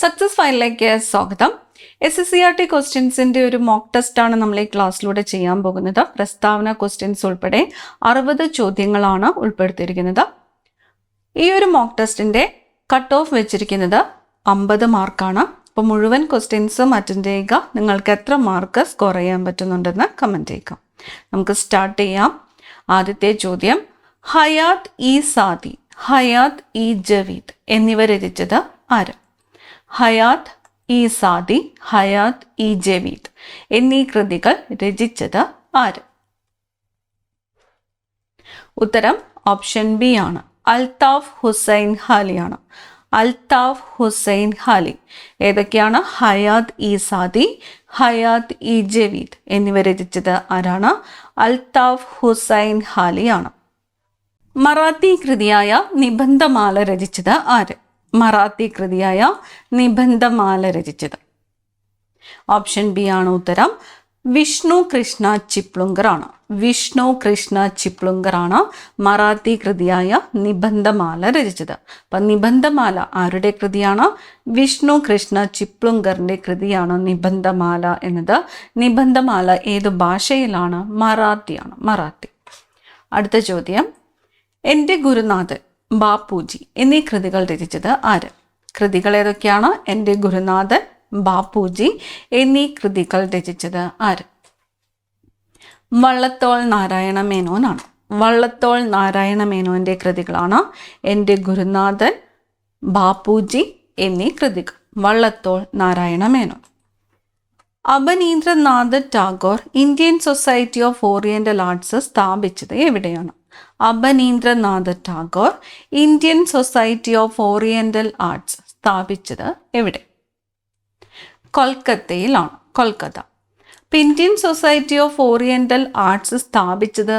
Success ഫയലിലേക്ക് സ്വാഗതം. SSCRT ക്വസ്റ്റ്യൻസിൻ്റെ ഒരു മോക്ക് ടെസ്റ്റാണ് നമ്മൾ ഈ ക്ലാസ്സിലൂടെ ചെയ്യാൻ പോകുന്നത്. പ്രസ്താവന ക്വസ്റ്റ്യൻസ് ഉൾപ്പെടെ 60 ചോദ്യങ്ങളാണ് ഉൾപ്പെടുത്തിയിരിക്കുന്നത്. ഈ ഒരു മോക്ക് ടെസ്റ്റിൻ്റെ കട്ട് ഓഫ് വെച്ചിരിക്കുന്നത് 50 മാർക്കാണ്. അപ്പോൾ മുഴുവൻ ക്വസ്റ്റ്യൻസും അറ്റൻഡ് ചെയ്യുക. നിങ്ങൾക്ക് എത്ര മാർക്ക് സ്കോർ ചെയ്യാൻ പറ്റുന്നുണ്ടെന്ന് കമൻറ്റ് ചെയ്യുക. നമുക്ക് സ്റ്റാർട്ട് ചെയ്യാം. ആദ്യത്തെ ചോദ്യം, ഹയാത്ത് ഇ സാദി, ഹയാത്ത് ഇ ജവീദ് എന്നിവ രചിച്ചത് ആര്? ഹയാത്ത് ഇ സാദി, ഹയാത്ത് ഇ ജവീദ് എന്നീ കൃതികൾ രചിച്ചത് ആര്? ഉത്തരം ഓപ്ഷൻ ബി ആണ്. അൽത്താഫ് ഹുസൈൻ ഹാലിയാണ്. അൽത്താഫ് ഹുസൈൻ ഹാലി. ഏതൊക്കെയാണ്? ഹയാത്ത് ഇ സാദി, ഹയാത്ത് ഇ ജവീദ് എന്നിവ രചിച്ചത് ആരാണ്? അൽത്താഫ് ഹുസൈൻ ഹാലിയാണ്. മറാത്തി കൃതിയായ നിബന്ധമാല രചിച്ചത് ആര്? മറാത്തി കൃതിയായ നിബന്ധമാല രചിച്ചത് ഓപ്ഷൻ ബി ആണ് ഉത്തരം. വിഷ്ണു കൃഷ്ണ ചിപ്ലുങ്കർ ആണ്. വിഷ്ണു കൃഷ്ണ ചിപ്ലുങ്കർ ആണ് മറാത്തി കൃതിയായ നിബന്ധമാല രചിച്ചത്. അപ്പം നിബന്ധമാല ആരുടെ കൃതിയാണ്? വിഷ്ണു കൃഷ്ണ ചിപ്ലുങ്കറിൻ്റെ കൃതിയാണ് നിബന്ധമാല എന്നത്. നിബന്ധമാല ഏത് ഭാഷയിലാണ്? മറാത്തിയാണ്. മറാത്തി. അടുത്ത ചോദ്യം, എൻ്റെ ഗുരുനാഥൻ, ബാപ്പുജി എന്നീ കൃതികൾ രചിച്ചത് ആര്? കൃതികൾ ഏതൊക്കെയാണ്? എൻ്റെ ഗുരുനാഥൻ, ബാപ്പുജി എന്നീ കൃതികൾ രചിച്ചത് ആര്? വള്ളത്തോൾ നാരായണ മേനോനാണ്. വള്ളത്തോൾ നാരായണ മേനോൻ്റെ കൃതികളാണ് എൻ്റെ ഗുരുനാഥൻ, ബാപ്പുജി എന്നീ കൃതികൾ. Vallathol Narayana Menon. Abanindranath Tagore Indian Society of Oriental Arts സ്ഥാപിച്ചത് എവിടെയാണ്? Abanindranath Tagore Indian Society of Oriental Arts സ്ഥാപിച്ചത് എവിടെ? കൊൽക്കത്തയിലാണ്. Kolkata. Indian Society of Oriental Arts സ്ഥാപിച്ചത്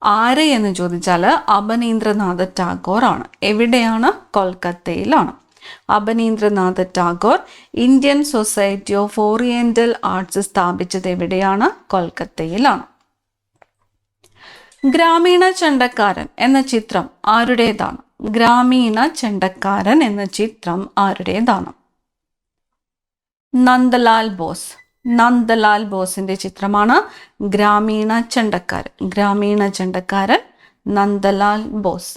ആര് എന്ന് ചോദിച്ചാൽ അബനീന്ദ്രനാഥ് ടാഗോർ ആണ്. എവിടെയാണ്? കൊൽക്കത്തയിലാണ്. Abanindranath Tagore Indian Society of Oriental Arts സ്ഥാപിച്ചത് എവിടെയാണ്? കൊൽക്കത്തയിലാണ്. ഗ്രാമീണ ചണ്ടക്കാരൻ എന്ന ചിത്രം ആരുടേതാണ്? ഗ്രാമീണ ചണ്ടക്കാരൻ എന്ന ചിത്രം ആരുടേതാണ്? നന്ദലാൽ ബോസ്. നന്ദലാൽ ബോസിന്റെ ചിത്രമാണ് ഗ്രാമീണ ചണ്ടക്കാരൻ. ഗ്രാമീണ ചണ്ടക്കാരൻ നന്ദലാൽ ബോസ്.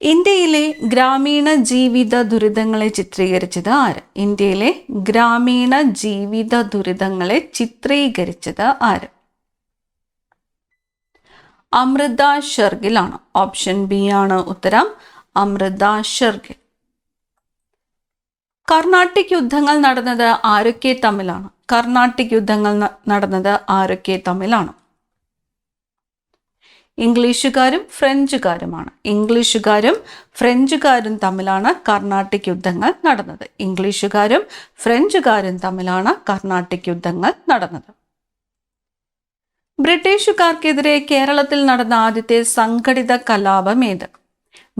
ഇന്ത്യയിലെ ഗ്രാമീണ ജീവിത ദുരിതങ്ങളെ ചിത്രീകരിച്ചത് ആര്? ഇന്ത്യയിലെ ഗ്രാമീണ ജീവിത ദുരിതങ്ങളെ ചിത്രീകരിച്ചത് ആര്? അമൃത ഷെർഗിലാണ്. ഓപ്ഷൻ ബി ആണ് ഉത്തരം. അമൃത ഷെർഗിൽ. കർണാട്ടിക് യുദ്ധങ്ങൾ നടന്നത് ആരൊക്കെ തമ്മിലാണ്? കർണാട്ടിക് യുദ്ധങ്ങൾ നടന്നത് ആരൊക്കെ തമ്മിലാണ്? ഇംഗ്ലീഷുകാരും ഫ്രഞ്ചുകാരുമാണ്. ഇംഗ്ലീഷുകാരും ഫ്രഞ്ചുകാരും തമ്മിലാണ് കർണാട്ടിക് യുദ്ധങ്ങൾ നടന്നത്. ഇംഗ്ലീഷുകാരും ഫ്രഞ്ചുകാരും തമ്മിലാണ് കർണാട്ടിക് യുദ്ധങ്ങൾ നടന്നത്. ബ്രിട്ടീഷുകാർക്കെതിരെ കേരളത്തിൽ നടന്ന ആദ്യത്തെ സംഘടിത കലാപം ഏത്?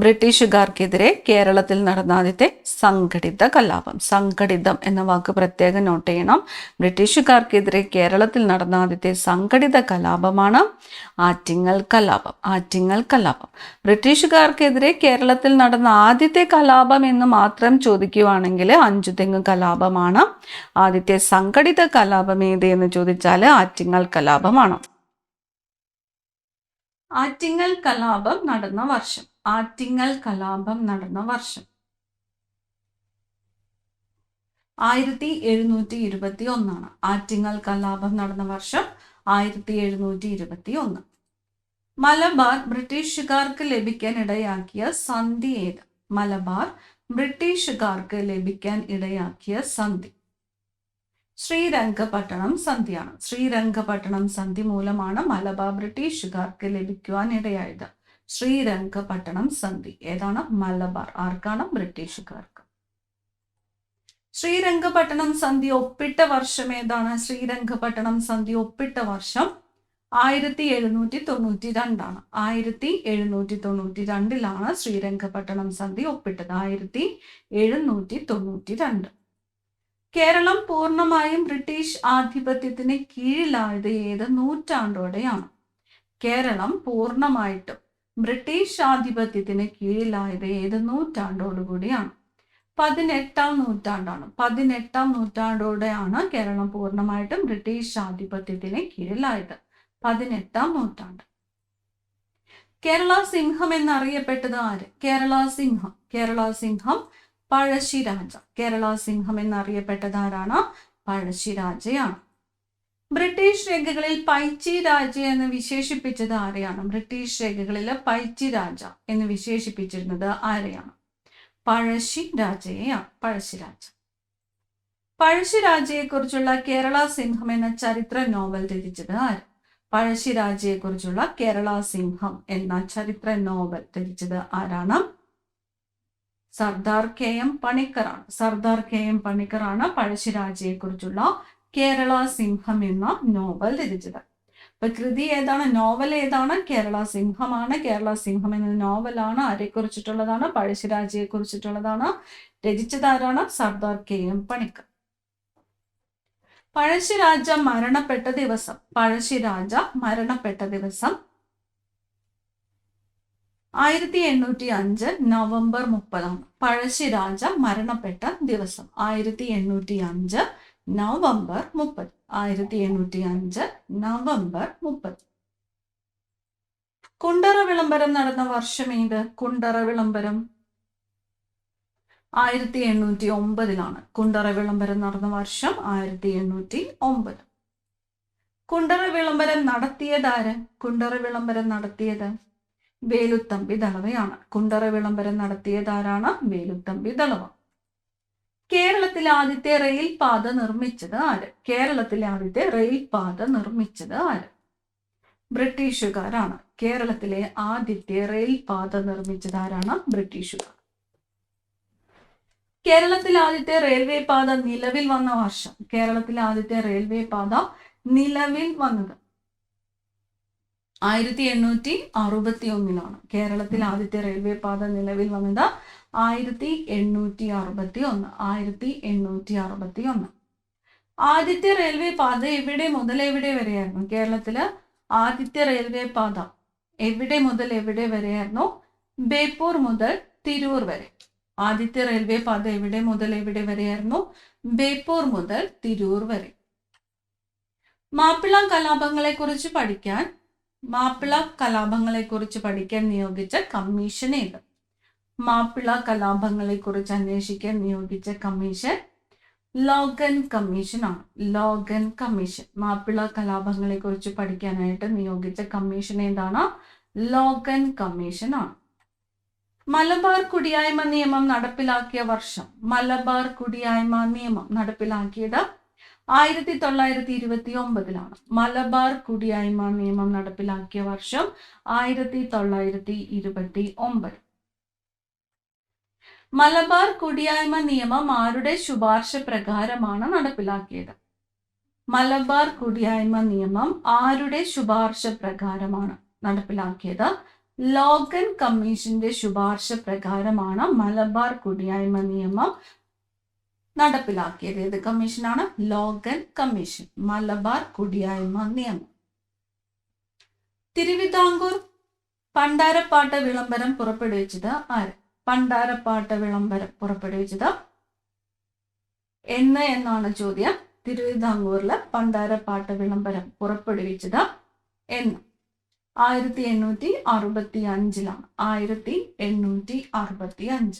ബ്രിട്ടീഷുകാർക്കെതിരെ കേരളത്തിൽ നടന്ന ആദ്യത്തെ സംഘടിത കലാപം. സംഘടിതം എന്ന വാക്ക് പ്രത്യേകം നോട്ട് ചെയ്യണം. ബ്രിട്ടീഷുകാർക്കെതിരെ കേരളത്തിൽ നടന്ന ആദ്യത്തെ സംഘടിത കലാപമാണ് ആറ്റിങ്ങൽ കലാപം. ആറ്റിങ്ങൽ കലാപം. ബ്രിട്ടീഷുകാർക്കെതിരെ കേരളത്തിൽ നടന്ന ആദ്യത്തെ കലാപം എന്ന് മാത്രം ചോദിക്കുകയാണെങ്കിൽ അഞ്ചുതെങ്ങ് കലാപമാണ്. ആദ്യത്തെ സംഘടിത കലാപം ഏത് എന്ന് ചോദിച്ചാൽ ആറ്റിങ്ങൽ കലാപമാണ്. ആറ്റിങ്ങൽ കലാപം നടന്ന വർഷം. ആറ്റിങ്ങൽ കലാപം നടന്ന വർഷം 1721. ആറ്റിങ്ങൽ കലാപം നടന്ന വർഷം 1721. മലബാർ ബ്രിട്ടീഷുകാർക്ക് ലഭിക്കാൻ ഇടയാക്കിയ സന്ധി ഏത്? മലബാർ ബ്രിട്ടീഷുകാർക്ക് ലഭിക്കാൻ ഇടയാക്കിയ സന്ധി ശ്രീരംഗപട്ടണം സന്ധിയാണ്. ശ്രീരംഗപട്ടണം സന്ധി മൂലമാണ് മലബാർ ബ്രിട്ടീഷുകാർക്ക് ലഭിക്കുവാൻ ഇടയായത്. ശ്രീരംഗപട്ടണം സന്ധി ഏതാണ്? മലബാർ. ആർക്കാണ്? ബ്രിട്ടീഷുകാർക്ക്. ശ്രീരംഗപട്ടണം സന്ധി ഒപ്പിട്ട വർഷം ഏതാണ്? ശ്രീരംഗപട്ടണം സന്ധി ഒപ്പിട്ട വർഷം 1792 1792 ശ്രീരംഗപട്ടണം സന്ധി ഒപ്പിട്ടത്. 1792. കേരളം പൂർണ്ണമായും ബ്രിട്ടീഷ് ആധിപത്യത്തിന് കീഴിലായത് ഏത് നൂറ്റാണ്ടോടെയാണ്? കേരളം പൂർണ്ണമായിട്ടും ബ്രിട്ടീഷ് ആധിപത്യത്തിന് കീഴിലായത് ഏത് നൂറ്റാണ്ടോടുകൂടിയാണ്? 18ാം നൂറ്റാണ്ടാണ്. 18ാം നൂറ്റാണ്ടോടെയാണ് കേരളം പൂർണ്ണമായിട്ടും ബ്രിട്ടീഷ് ആധിപത്യത്തിന് കീഴിലായത്. 18ാം നൂറ്റാണ്ട്. കേരള സിംഹം എന്നറിയപ്പെട്ടത് ആര്? കേരള സിംഹം പഴശ്ശിരാജ. കേരള സിംഹം എന്നറിയപ്പെട്ടത് ആരാണ്? പഴശ്ശിരാജയാണ്. ബ്രിട്ടീഷ് രേഖകളിൽ പൈച്ചി രാജ എന്ന് വിശേഷിപ്പിച്ചത് ആരെയാണ്? ബ്രിട്ടീഷ് രേഖകളിൽ പൈച്ചി രാജ എന്ന് വിശേഷിപ്പിച്ചിരുന്നത് ആരെയാണ്? പഴശ്ശിരാജയെയാണ്. പഴശ്ശിരാജയെക്കുറിച്ചുള്ള കേരള സിംഹം എന്ന ചരിത്ര നോവൽ രചിച്ചത് ആര്? പഴശ്ശിരാജയെക്കുറിച്ചുള്ള കേരള സിംഹം എന്ന ചരിത്ര നോവൽ രചിച്ചത് ആരാണ്? സർദാർ KM പണിക്കറാണ്. സർദാർ KM പണിക്കറാണ് പഴശ്ശിരാജയെക്കുറിച്ചുള്ള കേരള സിംഹം എന്ന നോവൽ രചിച്ചത്. അപ്പൊ കൃതി ഏതാണ്? നോവൽ ഏതാണ്? കേരള സിംഹമാണ്. കേരള സിംഹം എന്ന നോവലാണ്. ആരെക്കുറിച്ചിട്ടുള്ളതാണ്? പഴശ്ശിരാജയെ കുറിച്ചിട്ടുള്ളതാണ്. രചിച്ചത് ആരാണ്? സർദാർ KM പണിക്കർ. പഴശ്ശിരാജ മരണപ്പെട്ട ദിവസം. പഴശ്ശിരാജ മരണപ്പെട്ട ദിവസം 1805 നവംബർ 30. പഴശ്ശിരാജ മരണപ്പെട്ട ദിവസം 1805 നവംബർ 30. 1805 നവംബർ 30. കുണ്ടറ വിളംബരം നടന്ന വർഷം ഏത്? കുണ്ടറ വിളംബരം 1809. കുണ്ടറ വിളംബരം നടന്ന വർഷം 1809. കുണ്ടറ വിളംബരം നടത്തിയതാര്? കുണ്ടറ വിളംബരം നടത്തിയത് വേലുത്തമ്പി ദളവയാണ്. കുണ്ടറ വിളംബരം നടത്തിയതാരാണ്? വേലുത്തമ്പി ദളവ. കേരളത്തിലെ ആദ്യത്തെ റെയിൽ പാത നിർമ്മിച്ചത് ആര്? കേരളത്തിലെ ആദ്യത്തെ റെയിൽ പാത നിർമ്മിച്ചത് ആര്? ബ്രിട്ടീഷുകാരാണ്. കേരളത്തിലെ ആദ്യത്തെ റെയിൽ പാത നിർമ്മിച്ചത് ആരാണ്? ബ്രിട്ടീഷുകാർ. കേരളത്തിലെ ആദ്യത്തെ റെയിൽവേ പാത നിലവിൽ വന്ന വർഷം. കേരളത്തിലെ ആദ്യത്തെ റെയിൽവേ പാത നിലവിൽ വന്നത് 1861. കേരളത്തിൽ ആദ്യത്തെ റെയിൽവേ പാത നിലവിൽ വന്നത് 1861. 1861. ആദ്യത്തെ റെയിൽവേ പാത എവിടെ മുതൽ എവിടെ വരെയായിരുന്നു? കേരളത്തില് ആദ്യത്തെ റെയിൽവേ പാത എവിടെ മുതൽ എവിടെ വരെയായിരുന്നു? ബേപ്പൂർ മുതൽ തിരൂർ വരെ. ആദ്യത്തെ റെയിൽവേ പാത എവിടെ മുതൽ എവിടെ വരെയായിരുന്നു? ബേപ്പൂർ മുതൽ തിരൂർ വരെ. മാപ്പിള കലാപങ്ങളെ കുറിച്ച് പഠിക്കാൻ നിയോഗിച്ച കമ്മീഷൻ ഏത്? മാപ്പിള കലാപങ്ങളെ കുറിച്ച് അന്വേഷിക്കാൻ നിയോഗിച്ച കമ്മീഷൻ ലോഗൻ കമ്മീഷൻ ആണ്. Logan commission. മാപ്പിള കലാപങ്ങളെ കുറിച്ച് പഠിക്കാനായിട്ട് നിയോഗിച്ച കമ്മീഷൻ ഏതാണ്? ലോഗൻ കമ്മീഷൻ ആണ്. മലബാർ കുടിയായ്മ നിയമം നടപ്പിലാക്കിയ വർഷം. മലബാർ കുടിയായ്മ നിയമം നടപ്പിലാക്കിയത് 1929. മലബാർ കുടിയായ്മ നിയമം നടപ്പിലാക്കിയ വർഷം 1929. മലബാർ കുടിയായ്മ നിയമം ആരുടെ ശുപാർശ പ്രകാരമാണ് നടപ്പിലാക്കിയത്? മലബാർ കുടിയായ്മ നിയമം ആരുടെ ശുപാർശ പ്രകാരമാണ് നടപ്പിലാക്കിയത്? ലോഗൻ കമ്മീഷന്റെ ശുപാർശ പ്രകാരമാണ് മലബാർ കുടിയായ്മ നിയമം നടപ്പിലാക്കിയത്. ഏത് കമ്മീഷനാണ്? Logan commission. മലബാർ കുടിയായ്മ നിയമം. തിരുവിതാംകൂർ പണ്ടാരപ്പാട്ട വിളംബരം പുറപ്പെടുവിച്ചത് ആര്? പണ്ടാരപ്പാട്ട വിളംബരം പുറപ്പെടുവിച്ചത് എന്നാണ് ചോദ്യം. തിരുവിതാംകൂറിലെ പണ്ടാരപ്പാട്ട വിളംബരം പുറപ്പെടുവിച്ചത് എന്ന് 1865. 1865.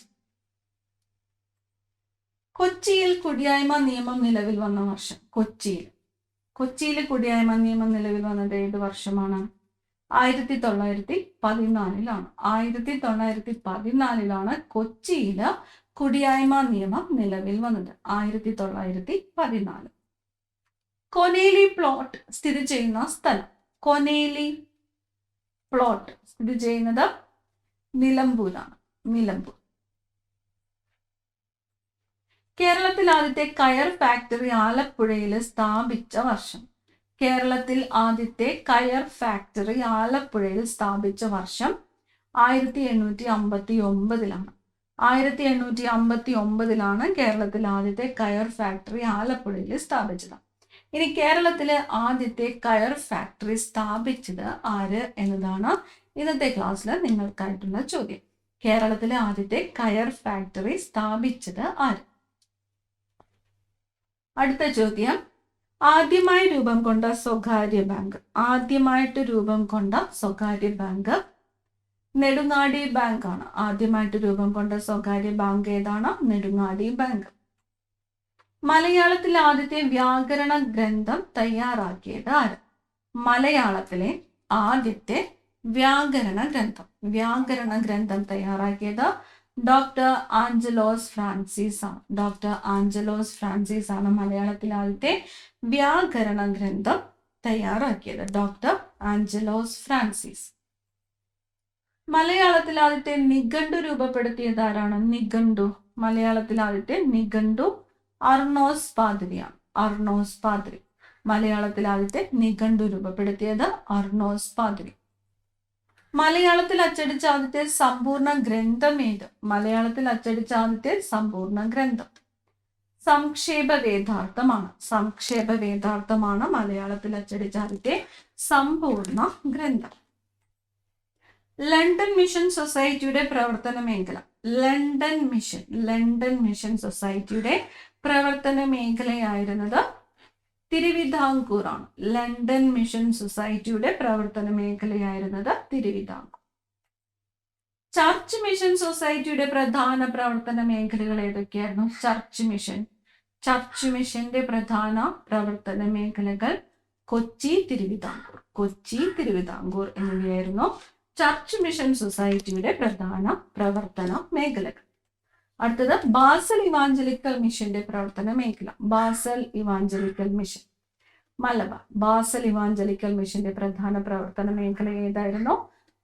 കൊച്ചിയിൽ കുടിയായ്മ നിയമം നിലവിൽ വന്ന വർഷം. കൊച്ചിയിൽ കുടിയായ്മ നിയമം നിലവിൽ വന്നത് ഏത് വർഷമാണ്? 1914. 1914 കൊച്ചിയിൽ കുടിയായ്മ നിയമം നിലവിൽ വന്നത്. 1914. കൊനേലി പ്ലോട്ട് സ്ഥിതി ചെയ്യുന്ന സ്ഥലം. കൊനേലി പ്ലോട്ട് സ്ഥിതി ചെയ്യുന്നത് നിലമ്പൂരാണ്. നിലമ്പൂർ. കേരളത്തിൽ ആദ്യത്തെ കയർ ഫാക്ടറി ആലപ്പുഴയിൽ സ്ഥാപിച്ച വർഷം. കേരളത്തിൽ ആദ്യത്തെ കയർ ഫാക്ടറി ആലപ്പുഴയിൽ സ്ഥാപിച്ച വർഷം 1859. 1859 കേരളത്തിൽ ആദ്യത്തെ കയർ ഫാക്ടറി ആലപ്പുഴയിൽ സ്ഥാപിച്ചത്. ഇനി കേരളത്തിലെ ആദ്യത്തെ കയർ ഫാക്ടറി സ്ഥാപിച്ചത് ആര് എന്നതാണ് ഇന്നത്തെ ക്ലാസ്സിൽ നിങ്ങൾക്കായിട്ടുള്ള ചോദ്യം. കേരളത്തിലെ ആദ്യത്തെ കയർ ഫാക്ടറി സ്ഥാപിച്ചത് ആര്? അടുത്ത ചോദ്യം, ആദ്യമായി രൂപം കൊണ്ട സ്വകാര്യ ബാങ്ക്. ആദ്യമായിട്ട് രൂപം കൊണ്ട സ്വകാര്യ ബാങ്ക് നെടുങ്ങാടി ബാങ്ക് ആണ്. ആദ്യമായിട്ട് രൂപം കൊണ്ട സ്വകാര്യ ബാങ്ക് ഏതാണ്? നെടുങ്ങാടി ബാങ്ക്. മലയാളത്തിലെ ആദ്യത്തെ വ്യാകരണ ഗ്രന്ഥം തയ്യാറാക്കിയത് ആര്? മലയാളത്തിലെ ആദ്യത്തെ വ്യാകരണ ഗ്രന്ഥം തയ്യാറാക്കിയത് ഡോക്ടർ ആഞ്ചലോസ് ഫ്രാൻസിസ് ആണ്. ഡോക്ടർ ആഞ്ചലോസ് ഫ്രാൻസിസ് ആണ് മലയാളത്തിലെ ആദ്യത്തെ വ്യാകരണ ഗ്രന്ഥം തയ്യാറാക്കിയത്. Doctor Angelos Francis. മലയാളത്തിൽ ആദ്യത്തെ നിഘണ്ടു രൂപപ്പെടുത്തിയത് ആരാണ്? നിഘണ്ടു. മലയാളത്തിൽ ആദ്യത്തെ നിഘണ്ടു അർണോസ് പാദ്രിയാണ്. അർണോസ് പാദ്രി. മലയാളത്തിൽ ആദ്യത്തെ നിഘണ്ടു രൂപപ്പെടുത്തിയത് അർണോസ് പാദ്രി. മലയാളത്തിൽ അച്ചടിച്ച ആദ്യത്തെ സമ്പൂർണ്ണ ഗ്രന്ഥം ഏത്? മലയാളത്തിൽ അച്ചടിച്ച ആദ്യത്തെ സമ്പൂർണ്ണ ഗ്രന്ഥം സംക്ഷേപ വേദാർത്ഥമാണ്. സംക്ഷേപ വേദാർത്ഥമാണ് മലയാളത്തിൽ അച്ചടിച്ച ആദ്യത്തെ സമ്പൂർണ്ണ ഗ്രന്ഥം. ലണ്ടൻ മിഷൻ സൊസൈറ്റിയുടെ പ്രവർത്തന മേഖല. ലണ്ടൻ മിഷൻ സൊസൈറ്റിയുടെ പ്രവർത്തന മേഖലയായിരുന്നത് തിരുവിതാംകൂർ ആണ്. ലണ്ടൻ മിഷൻ സൊസൈറ്റിയുടെ പ്രവർത്തന മേഖലയായിരുന്നത് തിരുവിതാംകൂർ. ചർച്ച് മിഷൻ സൊസൈറ്റിയുടെ പ്രധാന പ്രവർത്തന മേഖലകൾ ഏതൊക്കെയായിരുന്നു? ചർച്ച് മിഷന്റെ പ്രധാന പ്രവർത്തന മേഖലകൾ കൊച്ചി, തിരുവിതാംകൂർ എന്നിവയായിരുന്നു ചർച്ച് മിഷൻ സൊസൈറ്റിയുടെ പ്രധാന പ്രവർത്തന മേഖലകൾ. അടുത്തത് ബാസൽ ഇവാഞ്ചലിക്കൽ മിഷന്റെ പ്രവർത്തന മേഖല. Basal evangelical mission Malabar. Basal evangelical മിഷന്റെ പ്രധാന പ്രവർത്തന മേഖല ഏതായിരുന്നു?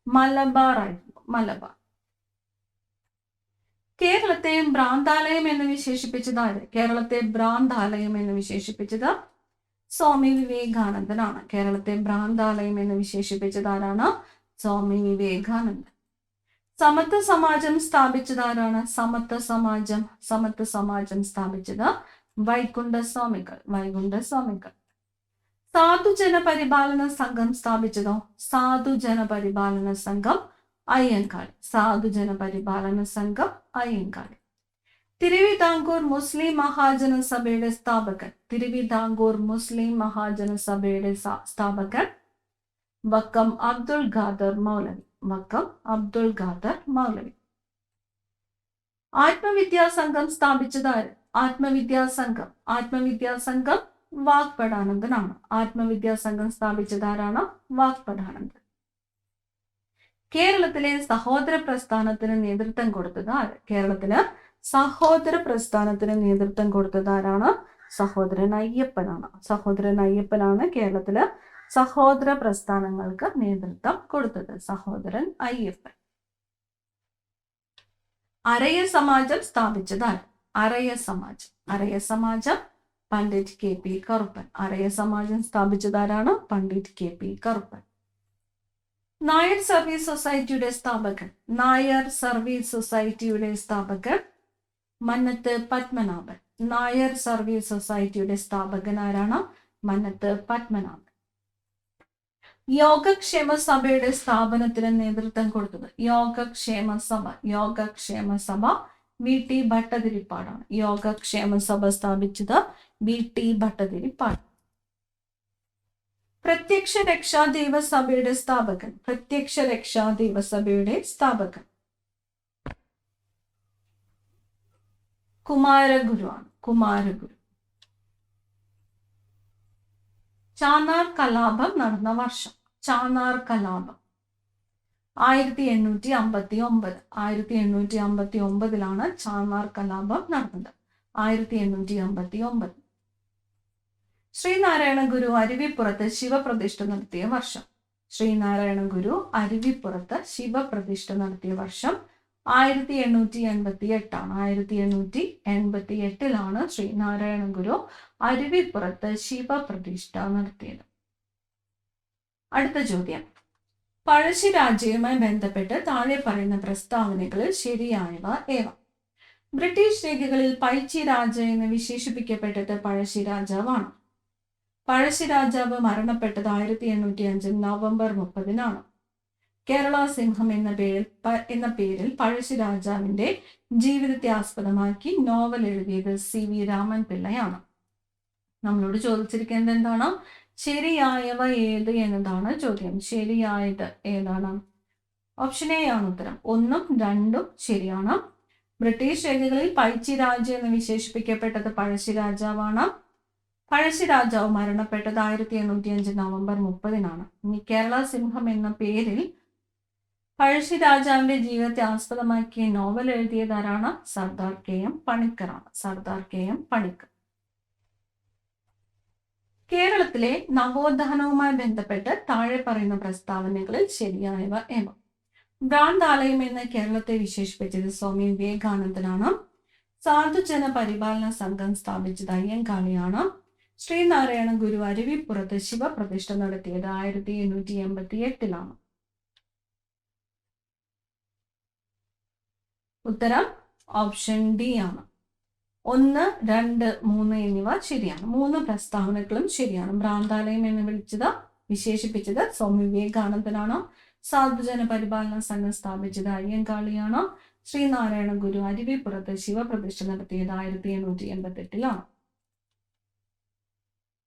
മലബാർ ആയിരുന്നു. മലബാർ. കേരളത്തെ ഭ്രാന്താലയം എന്ന് വിശേഷിപ്പിച്ചത് ആര്? കേരളത്തെ ഭ്രാന്താലയം എന്ന് വിശേഷിപ്പിച്ചത് സ്വാമി വിവേകാനന്ദനാണ്. കേരളത്തെ ഭ്രാന്താലയം എന്ന് വിശേഷിപ്പിച്ചത് ആരാണ്? സ്വാമി വിവേകാനന്ദൻ. സമത്വ സമാജം സ്ഥാപിച്ചത് ആരാണ്? സമത്വ സമാജം സ്ഥാപിച്ചത് വൈകുണ്ഠ സ്വാമികൾ. സാധുജന പരിപാലന സംഘം സ്ഥാപിച്ചതോ? സാധുജന പരിപാലന സംഘം അയ്യങ്കാളി. തിരുവിതാംകൂർ മുസ്ലിം മഹാജന സഭയുടെ സ്ഥാപകൻ വക്കം അബ്ദുൽ ഖാദർ മൗലവി. ആത്മവിദ്യാസംഘം സ്ഥാപിച്ചത് ആര്? ആത്മവിദ്യാസംഘം വാഗ്ഭടാനന്ദനാണ്. ആത്മവിദ്യാസംഘം സ്ഥാപിച്ചത് ആരാണ്? വാഗ്ഭടാനന്ദൻ. കേരളത്തിലെ സഹോദര പ്രസ്ഥാനത്തിന് നേതൃത്വം കൊടുത്തത് ആര്? കേരളത്തില് സഹോദര പ്രസ്ഥാനത്തിന് നേതൃത്വം കൊടുത്തത് ആരാണ്? സഹോദരൻ അയ്യപ്പനാണ് കേരളത്തില് സഹോദര പ്രസ്ഥാനങ്ങൾക്ക് നേതൃത്വം കൊടുത്തത്. സഹോദരൻ അയ്യപ്പൻ. അരയ സമാജം സ്ഥാപിച്ചത് ആര്? അരയ സമാജം പണ്ഡിറ്റ് കെ പി കറുപ്പൻ. അരയ സമാജം സ്ഥാപിച്ചത് ആരാണ്? Pandit K P Karuppan. Nair service സൊസൈറ്റിയുടെ സ്ഥാപകൻ മന്നത്ത് പത്മനാഭൻ. നായർ സർവീസ് സൊസൈറ്റിയുടെ സ്ഥാപകൻ ആരാണ്? മന്നത്ത് പത്മനാഭൻ. യോഗക്ഷേമ സഭയുടെ സ്ഥാപനത്തിന് നേതൃത്വം കൊടുത്തത്? യോഗക്ഷേമ സഭ വി ടി ഭട്ടതിരിപ്പാടാണ്. യോഗക്ഷേമ സഭ സ്ഥാപിച്ചത് വി ടി ഭട്ടതിരിപ്പാട്. പ്രത്യക്ഷ രക്ഷാ ദൈവസഭയുടെ സ്ഥാപകൻ കുമാരഗുരു ആണ്. ചാന്നാർ കലാപം നടന്ന വർഷം. 1859. ചാന്നാർ കലാപം നടന്നത് 1859. ശ്രീനാരായണ ഗുരു അരുവിപ്പുറത്ത് ശിവപ്രതിഷ്ഠ നടത്തിയ വർഷം. 1888 ആണ്. 1888 ശ്രീനാരായണ ഗുരു അരുവിപ്പുറത്ത് ശിവപ്രതിഷ്ഠ നടത്തിയത്. അടുത്ത ചോദ്യം, പഴശ്ശിരാജയുമായി ബന്ധപ്പെട്ട് താഴെ പറയുന്ന പ്രസ്താവനകളിൽ ശരിയായവ ഏവ? ബ്രിട്ടീഷ് രേഖകളിൽ പൈച്ചി രാജ എന്ന് വിശേഷിപ്പിക്കപ്പെട്ടത് പഴശ്ശിരാജാവാണ്. പഴശ്ശിരാജാവ് മരണപ്പെട്ടത് 1805 നവംബർ 30. കേരള സിംഹം എന്ന പേരിൽ പഴശ്ശിരാജാവിന്റെ ജീവിതത്തെ ആസ്പദമാക്കി നോവൽ എഴുതിയത് CV രാമൻ പിള്ളയാണ്. നമ്മളോട് ചോദിച്ചിരിക്കുന്നത് എന്താണ്? ശരിയായവ ഏത് എന്നതാണ് ചോദ്യം. ശരിയായത് ഏതാണ്? ഓപ്ഷൻ എ ആണ് ഉത്തരം. 1ഉം 2ഉം ശരിയാണ്. ബ്രിട്ടീഷ് രേഖകളിൽ പഴശ്ശിരാജ എന്ന് വിശേഷിപ്പിക്കപ്പെട്ടത് പഴശ്ശിരാജാവാണ്. പഴശ്ശിരാജാവ് മരണപ്പെട്ടത് 1805 നവംബർ 30-നാണ്. ഇനി കേരള സിംഹം എന്ന പേരിൽ പഴശ്ശിരാജാവിന്റെ ജീവിതത്തെ ആസ്പദമാക്കിയ നോവൽ എഴുതിയത് ആരാണ്? സർദാർ KM പണിക്കറാണ്. സർദാർ KM പണിക്കർ. കേരളത്തിലെ നവോത്ഥാനവുമായി ബന്ധപ്പെട്ട് താഴെ പറയുന്ന പ്രസ്താവനകളിൽ ശരിയായവ ഏവ? ഭ്രാന്താലയം എന്ന് കേരളത്തെ വിശേഷിപ്പിച്ചത് സ്വാമി വിവേകാനന്ദനാണ്. സാധുജന പരിപാലന സംഘം സ്ഥാപിച്ചത് അയ്യങ്കാളിയാണ്. ശ്രീനാരായണ ഗുരു അരുവിപ്പുറത്ത് ശിവപ്രതിഷ്ഠ നടത്തിയത് 1888-ലാണ്. ഉത്തരം ഓപ്ഷൻ ഡി ആണ്. 1, 2, 3 എന്നിവ ശരിയാണ്. 3 പ്രസ്താവനകളും ശരിയാണ്. ഭ്രാന്താലയം എന്ന് വിശേഷിപ്പിച്ചത് സ്വാമി വിവേകാനന്ദനാണ്. സാധുജന പരിപാലന സംഘം സ്ഥാപിച്ചത് അയ്യങ്കാളിയാണ്. ശ്രീനാരായണ ഗുരു അരുവിപ്പുറത്ത് ശിവപ്രതിഷ്ഠ നടത്തിയത് 1888-ലാണ്.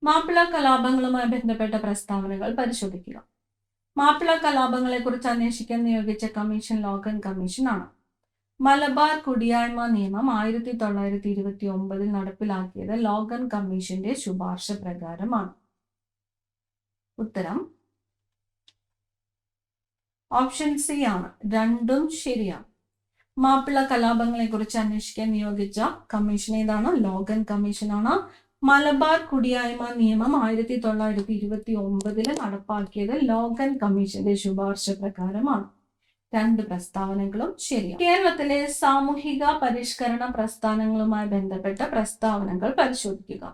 മാപ്പിള കലാപങ്ങളുമായി ബന്ധപ്പെട്ട പ്രസ്താവനകൾ പരിശോധിക്കുക. മാപ്പിള കലാപങ്ങളെ കുറിച്ച് അന്വേഷിക്കാൻ നിയോഗിച്ച കമ്മീഷൻ ലോഗൻ കമ്മീഷനാണ്. മലബാർ കുടിയായ്മ നിയമം 1929 നടപ്പിലാക്കിയത് ലോഗൻ കമ്മീഷന്റെ ശുപാർശ പ്രകാരമാണ്. ഉത്തരം ഓപ്ഷൻ സി ആണ്. 2ഉം ശരിയാണ്. മാപ്പിള കലാപങ്ങളെ കുറിച്ച് അന്വേഷിക്കാൻ നിയോഗിച്ച കമ്മീഷൻ ഏതാണ്? ലോഗൻ കമ്മീഷനാണ്. മലബാർ കുടിയായ്മ നിയമം 1929 നടപ്പാക്കിയത് ലോഗൻ കമ്മീഷന്റെ ശുപാർശ പ്രകാരമാണ്. 2 പ്രസ്താവനകളും ശരിയാണ്. കേരളത്തിലെ സാമൂഹിക പരിഷ്കരണ പ്രസ്ഥാനങ്ങളുമായി ബന്ധപ്പെട്ട പ്രസ്താവനകൾ പരിശോധിക്കുക.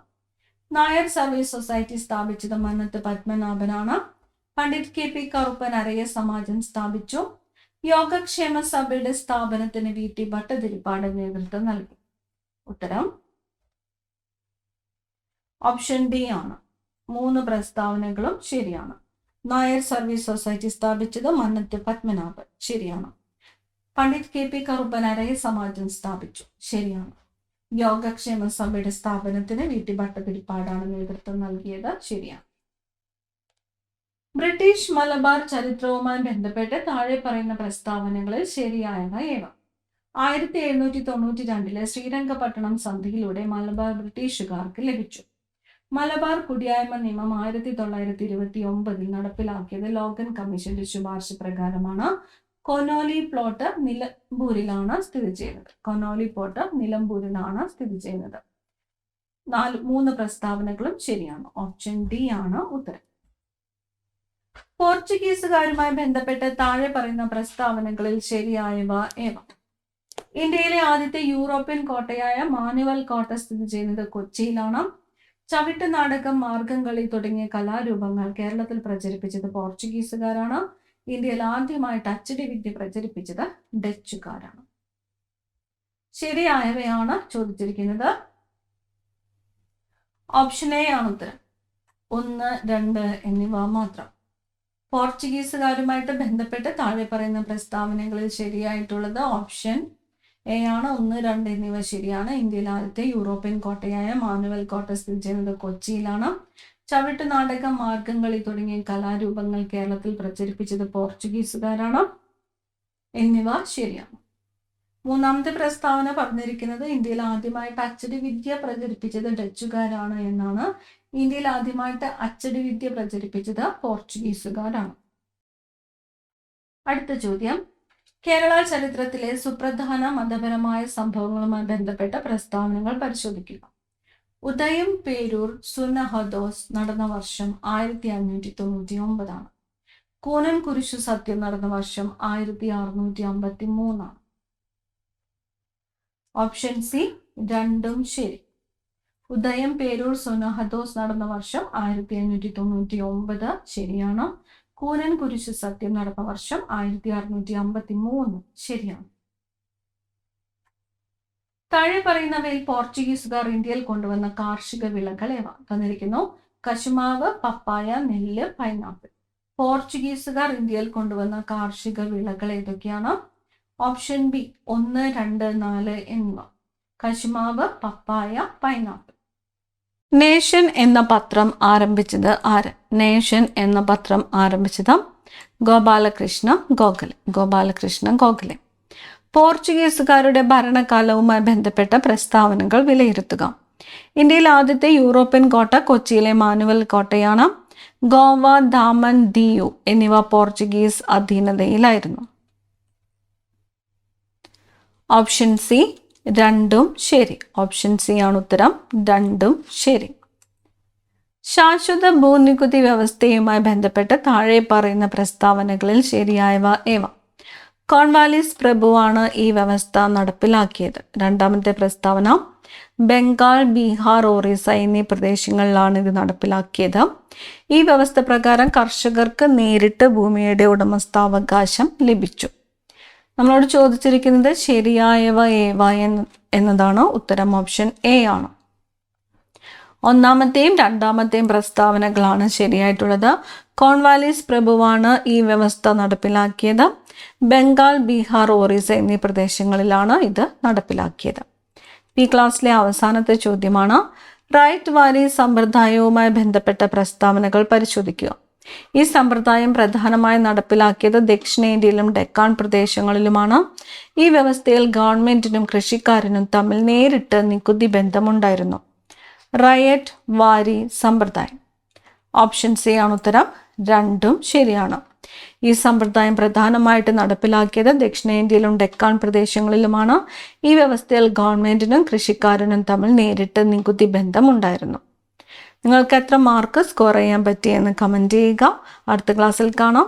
നായർ സർവീസ് സൊസൈറ്റി സ്ഥാപിച്ചത് മന്നത്ത് പത്മനാഭനാണ്. പണ്ഡിറ്റ് KP കറുപ്പൻ അരയ സമാജം സ്ഥാപിച്ചു. യോഗക്ഷേമ സഭയുടെ സ്ഥാപനത്തിന് VT ഭട്ടതിരിപ്പാട് നേതൃത്വം നൽകി. ഉത്തരം ഓപ്ഷൻ ഡി ആണ്. 3 പ്രസ്താവനകളും ശരിയാണ്. നായർ സർവീസ് സൊസൈറ്റി സ്ഥാപിച്ചത് മന്നത്ത് പത്മനാഭൻ ശരിയാണ്. പണ്ഡിറ്റ് KP കറുപ്പൻ അരയ സമാജം സ്ഥാപിച്ചു ശരിയാണ്. യോഗക്ഷേമ സഭയുടെ സ്ഥാപനത്തിന് VT ഭട്ടതിരിപ്പാടാണ് നേതൃത്വം നൽകിയത് ശരിയാണ്. ബ്രിട്ടീഷ് മലബാർ ചരിത്രവുമായി ബന്ധപ്പെട്ട് താഴെ പറയുന്ന പ്രസ്താവനകളിൽ ശരിയായവ ഏവ? 1792 ശ്രീരംഗപട്ടണം സന്ധിയിലൂടെ മലബാർ ബ്രിട്ടീഷുകാർക്ക് ലഭിച്ചു. മലബാർ കുടിയായ്മ നിയമം 1929 നടപ്പിലാക്കിയത് ലോഗൻ കമ്മീഷന്റെ ശുപാർശ പ്രകാരമാണ്. കൊനോലി പ്ലോട്ട് നിലമ്പൂരിലാണ് സ്ഥിതി ചെയ്യുന്നത്. കൊനോലി പ്ലോട്ട് നിലമ്പൂരിലാണ് സ്ഥിതി ചെയ്യുന്നത്. 3 പ്രസ്താവനകളും ശരിയാണ്. ഓപ്ഷൻ ഡി ആണ് ഉത്തരം. പോർച്ചുഗീസുകാരുമായി ബന്ധപ്പെട്ട് താഴെ പറയുന്ന പ്രസ്താവനകളിൽ ശരിയായവ ഏവ? ഇന്ത്യയിലെ ആദ്യത്തെ യൂറോപ്യൻ കോട്ടയായ മാനുവൽ കോട്ട സ്ഥിതി ചെയ്യുന്നത് കൊച്ചിയിലാണ്. ചവിട്ട് നാടകം, മാർഗംകളി തുടങ്ങിയ കലാരൂപങ്ങൾ കേരളത്തിൽ പ്രചരിപ്പിച്ചത് പോർച്ചുഗീസുകാരാണ്. ഇന്ത്യയിൽ ആദ്യമായിട്ട് അച്ചടി വിദ്യ പ്രചരിപ്പിച്ചത് ഡച്ചുകാരാണ്. ശരിയായവയാണ് ചോദിച്ചിരിക്കുന്നത്. ഓപ്ഷൻ എ ആണ് ഉത്തരം. 1, 2 എന്നിവ മാത്രം. പോർച്ചുഗീസുകാരുമായിട്ട് ബന്ധപ്പെട്ട് താഴെ പറയുന്ന പ്രസ്താവനകളിൽ ശരിയായിട്ടുള്ളത് ഓപ്ഷൻ എ ആണ്. 1, 2 എന്നിവ ശരിയാണ്. ഇന്ത്യയിൽ ആദ്യത്തെ യൂറോപ്യൻ കോട്ടയായ മാനുവൽ കോട്ട സ്ഥിതി ചെയ്യുന്നത് കൊച്ചിയിലാണ്. ചവിട്ട് നാടകം, മാർഗംകളി തുടങ്ങിയ കലാരൂപങ്ങൾ കേരളത്തിൽ പ്രചരിപ്പിച്ചത് പോർച്ചുഗീസുകാരാണ് എന്നിവ ശരിയാണ്. 3ാമത്തെ പ്രസ്താവന പറഞ്ഞിരിക്കുന്നത് ഇന്ത്യയിൽ ആദ്യമായിട്ട് അച്ചടി വിദ്യ പ്രചരിപ്പിച്ചത് ഡച്ചുകാരാണ് എന്നാണ്. ഇന്ത്യയിൽ ആദ്യമായിട്ട് അച്ചടി വിദ്യ പ്രചരിപ്പിച്ചത് പോർച്ചുഗീസുകാരാണ്. അടുത്ത ചോദ്യം, കേരള ചരിത്രത്തിലെ സുപ്രധാന മതപരമായ സംഭവങ്ങളുമായി ബന്ധപ്പെട്ട പ്രസ്താവനകൾ പരിശോധിക്കുക. ഉദയം പേരൂർ സുന്നഹദോസ് നടന്ന വർഷം 1599 ആണ്. കൂനൻ കുരിശു സത്യം നടന്ന വർഷം 1653 ആണ്. ഓപ്ഷൻ സി 2ഉം ശരി. ഉദയം പേരൂർ സുന്നഹദോസ് നടന്ന വർഷം 1599 ശരിയാണ്. കൂനൻ കുരിശു സത്യം നടന്ന വർഷം 1653 ശരിയാണ്. താഴെ പറയുന്നവയിൽ പോർച്ചുഗീസുകാർ ഇന്ത്യയിൽ കൊണ്ടുവന്ന കാർഷിക വിളകൾ ഏവ? തന്നിരിക്കുന്നു. കശുമാവ്, പപ്പായ, നെല്ല്, പൈനാപ്പിൾ. പോർച്ചുഗീസുകാർ ഇന്ത്യയിൽ കൊണ്ടുവന്ന കാർഷിക വിളകൾ ഏതൊക്കെയാണ്? ഓപ്ഷൻ ബി 1, 2, 4 എന്നിവ. കശുമാവ്, പപ്പായ, പൈനാപ്പിൾ. നേഷൻ എന്ന പത്രം ആരംഭിച്ചത് ആര്? നേഷൻ എന്ന പത്രം ആരംഭിച്ചത് ഗോപാലകൃഷ്ണ ഗോഖലെ. പോർച്ചുഗീസുകാരുടെ ഭരണകാലവുമായി ബന്ധപ്പെട്ട പ്രസ്താവനകൾ വിലയിരുത്തുക. ഇന്ത്യയിൽ ആദ്യത്തെ യൂറോപ്യൻ കോട്ട കൊച്ചിയിലെ മാനുവൽ കോട്ടയാണ്. ഗോവ, ദാമൻ, ദിയു എന്നിവ പോർച്ചുഗീസ് അധീനതയിലായിരുന്നു. ഓപ്ഷൻ സി രണ്ടും ശരി. ഓപ്ഷൻ സി ആണ് ഉത്തരം. രണ്ടും ശരി. ശാശ്വത ഭൂനികുതി വ്യവസ്ഥയുമായി ബന്ധപ്പെട്ട് താഴെ പറയുന്ന പ്രസ്താവനകളിൽ ശരിയായവ ഏവ? കോൺവാലിസ് പ്രഭുവാണ് ഈ വ്യവസ്ഥ നടപ്പിലാക്കിയത്. രണ്ടാമത്തെ പ്രസ്താവന ബംഗാൾ, ബീഹാർ, ഒറീസ എന്നീ പ്രദേശങ്ങളിലാണ് ഇത് നടപ്പിലാക്കിയത്. ഈ വ്യവസ്ഥ പ്രകാരം കർഷകർക്ക് നേരിട്ട് ഭൂമിയുടെ ഉടമസ്ഥാവകാശം ലഭിച്ചു. നമ്മളോട് ചോദിച്ചിരിക്കുന്നത് ശരിയായവ ഏവ എന്നതാണ്. ഉത്തരം ഓപ്ഷൻ എ ആണ്. ഒന്നാമത്തെയും രണ്ടാമത്തെയും പ്രസ്താവനകളാണ് ശരിയായിട്ടുള്ളത്. കോൺവാലിസ് പ്രഭുവാണ് ഈ വ്യവസ്ഥ നടപ്പിലാക്കിയത്. ബംഗാൾ, ബീഹാർ, ഒറീസ എന്നീ പ്രദേശങ്ങളിലാണ് ഇത് നടപ്പിലാക്കിയത്. ഈ ക്ലാസ്സിലെ അവസാനത്തെ ചോദ്യമാണ്. റൈറ്റ് വാലി സമ്പ്രദായവുമായി ബന്ധപ്പെട്ട പ്രസ്താവനകൾ പരിശോധിക്കുക. ഈ സമ്പ്രദായം പ്രധാനമായും നടപ്പിലാക്കിയത് ദക്ഷിണേന്ത്യയിലും ഡെക്കാൻ പ്രദേശങ്ങളിലുമാണ്. ഈ വ്യവസ്ഥയിൽ ഗവൺമെന്റിനും കൃഷിക്കാരനും തമ്മിൽ നേരിട്ട് നികുതി ബന്ധമുണ്ടായിരുന്നു. റയറ്റ് വാരി സമ്പ്രദായം. ഓപ്ഷൻ സി ആണ് ഉത്തരം. രണ്ടും ശരിയാണ്. ഈ സമ്പ്രദായം പ്രധാനമായിട്ട് നടപ്പിലാക്കിയത് ദക്ഷിണേന്ത്യയിലും ഡെക്കാൻ പ്രദേശങ്ങളിലുമാണ്. ഈ വ്യവസ്ഥയിൽ ഗവൺമെന്റിനും കൃഷിക്കാരനും തമ്മിൽ നേരിട്ട് നികുതി ബന്ധമുണ്ടായിരുന്നു. നിങ്ങൾക്ക് എത്ര മാർക്ക് സ്കോർ ചെയ്യാൻ പറ്റിയെന്ന് കമൻറ്റ് ചെയ്യുക. അടുത്ത ക്ലാസ്സിൽ കാണാം.